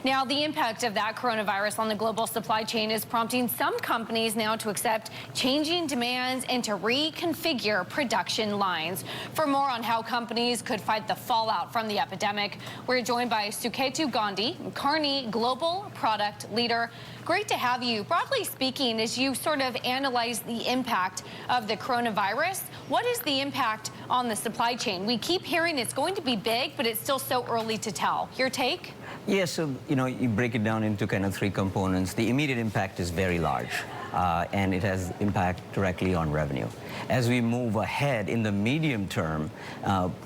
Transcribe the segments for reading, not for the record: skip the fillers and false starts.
Now, the impact of that coronavirus on the global supply chain is prompting some companies now to accept changing demands and to reconfigure production lines. For more on how companies could fight the fallout from the epidemic, we're joined by Suketu Gandhi, Kearney Global Product Leader. Great to have you. Broadly speaking, as you sort of analyze the impact of the coronavirus, what is the impact on the supply chain? We keep hearing it's going to be big, but it's still so early to tell. Your take? Yeah, so, you break it down into kind of three components. The immediate impact is very large, and it has impact directly on revenue. As we move ahead in the medium term,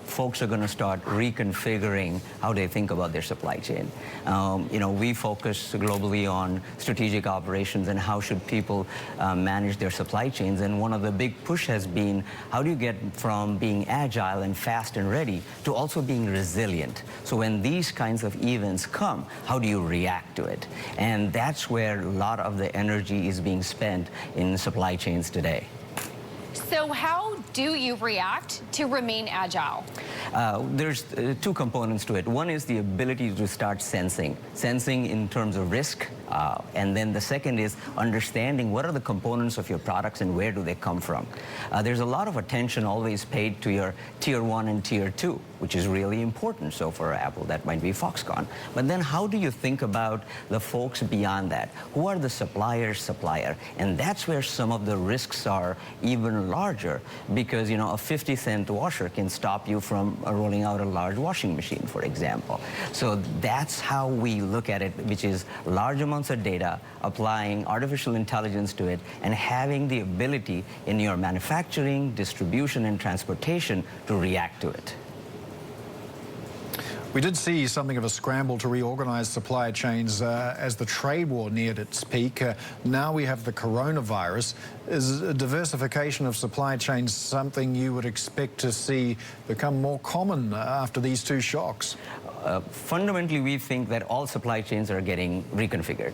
folks are going to start reconfiguring how they think about their supply chain. We focus globally on strategic operations and how should people manage their supply chains. And one of the big push has been, how do you get from being agile and fast and ready to also being resilient? So when these kinds of events come, how do you react to it? And that's where a lot of the energy is being spent in supply chains today. So how do you react to remain agile? There's two components to it. One is the ability to start sensing in terms of risk. And then the second is understanding what are the components of your products and where do they come from. There's a lot of attention always paid to your tier 1 and tier 2, which is really important. So for Apple, that might be Foxconn. But then how do you think about the folks beyond that? Who are the supplier's supplier? And that's where some of the risks are even larger, because a 50-cent washer can stop you from rolling out a large washing machine, for example. So that's how we look at it, which is large amounts of data, applying artificial intelligence to it, and having the ability in your manufacturing, distribution, and transportation to react to it. We did see something of a scramble to reorganize supply chains as the trade war neared its peak. Now we have the coronavirus. Is diversification of supply chains something you would expect to see become more common after these two shocks? Fundamentally, we think that all supply chains are getting reconfigured.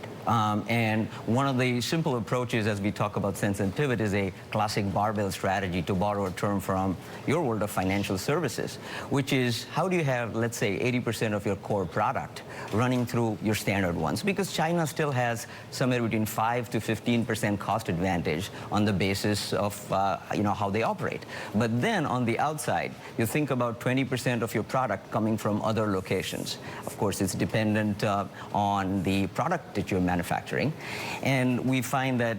And one of the simple approaches as we talk about sense and pivot is a classic barbell strategy, to borrow a term from your world of financial services, which is how do you have, let's say, 80% of your core product running through your standard ones, because China still has somewhere between 5 to 15% cost advantage on the basis of how they operate. But then on the outside, you think about 20% of your product coming from other locations. Of course, it's dependent on the product that you're manufacturing. And we find that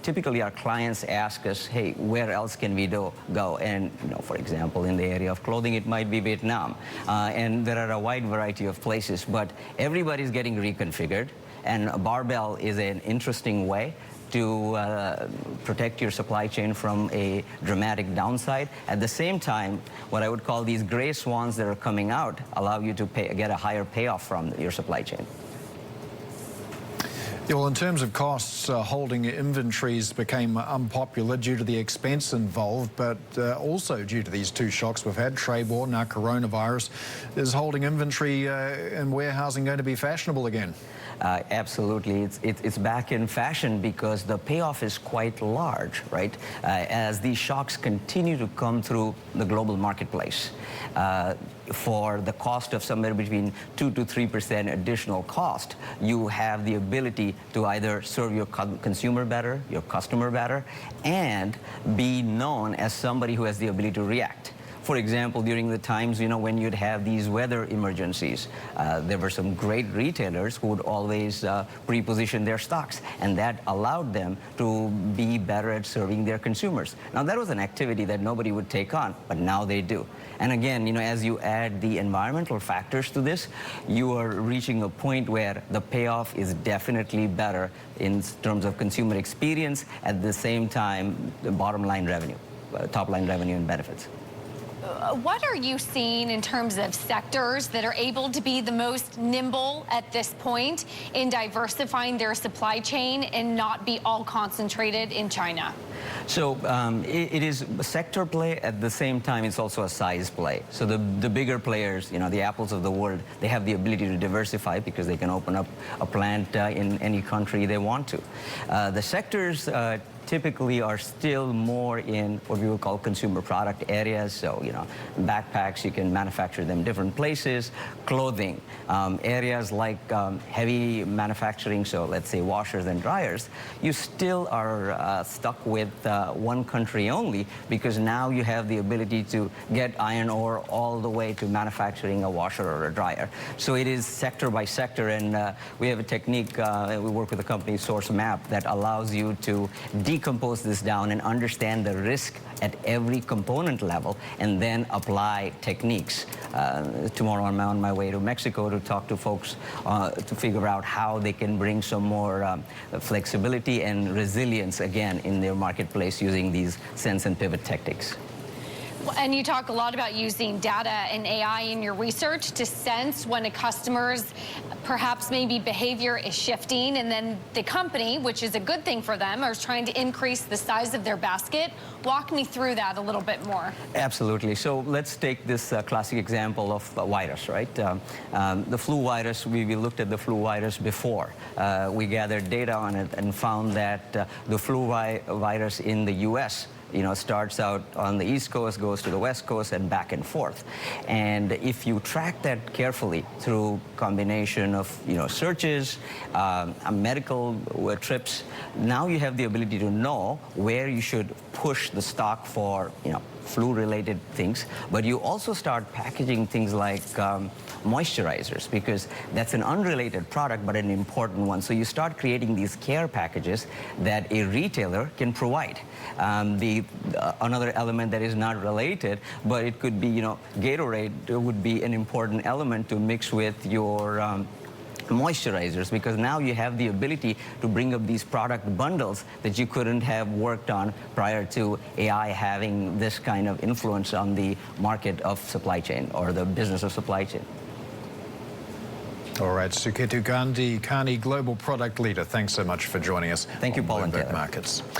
typically our clients ask us, hey, where else can we go? And for example, in the area of clothing, it might be Vietnam. And there are a wide variety of places, but everybody's getting reconfigured. And a barbell is an interesting way to protect your supply chain from a dramatic downside. At the same time, what I would call these gray swans that are coming out allow you to get a higher payoff from your supply chain. Yeah, well, in terms of costs, holding inventories became unpopular due to the expense involved, but also due to these two shocks we've had, trade war, now coronavirus. Is holding inventory and warehousing going to be fashionable again? Absolutely. It's back in fashion because the payoff is quite large, right? As these shocks continue to come through the global marketplace, for the cost of somewhere between 2 to 3% additional cost, you have the ability to either serve your consumer better, your customer better, and be known as somebody who has the ability to react. For example, during the times, when you'd have these weather emergencies, there were some great retailers who would always pre-position their stocks, and that allowed them to be better at serving their consumers. Now, that was an activity that nobody would take on, but now they do. And again, as you add the environmental factors to this, you are reaching a point where the payoff is definitely better in terms of consumer experience, at the same time, the bottom line revenue, top line revenue and benefits. What are you seeing in terms of sectors that are able to be the most nimble at this point in diversifying their supply chain and not be all concentrated in China? So it is a sector play. At the same time, it's also a size play. So the bigger players, the Apples of the world, they have the ability to diversify because they can open up a plant in any country they want to. The sectors typically are still more in what we would call consumer product areas. So, backpacks, you can manufacture them different places. Clothing, areas like heavy manufacturing, so let's say washers and dryers, you still are stuck with one country only, because now you have the ability to get iron ore all the way to manufacturing a washer or a dryer. So it is sector by sector, and we have a technique, we work with a company, Source Map, that allows you to decompose this down and understand the risk at every component level, and then apply techniques. Tomorrow I'm on my way to Mexico to talk to folks to figure out how they can bring some more flexibility and resilience again in their marketplace using these sense and pivot tactics. And you talk a lot about using data and AI in your research to sense when a customer's perhaps maybe behavior is shifting, and then the company, which is a good thing for them, is trying to increase the size of their basket. Walk me through that a little bit more. Absolutely. So let's take this classic example of virus, right? The flu virus, we looked at the flu virus before. We gathered data on it and found that the flu virus in the US starts out on the East Coast, goes to the West Coast, and back and forth. And if you track that carefully through combination of searches, medical trips, now you have the ability to know where you should push the stock for flu-related things. But you also start packaging things like moisturizers, because that's an unrelated product but an important one. So you start creating these care packages that a retailer can provide. Another element that is not related, but it could be, Gatorade would be an important element to mix with your moisturizers, because now you have the ability to bring up these product bundles that you couldn't have worked on prior to AI having this kind of influence on the market of supply chain, or the business of supply chain. All right, Suketu Gandhi, Kearney Global Product Leader, thanks so much for joining us. Thank you, Paul and Bloomberg Taylor. Markets.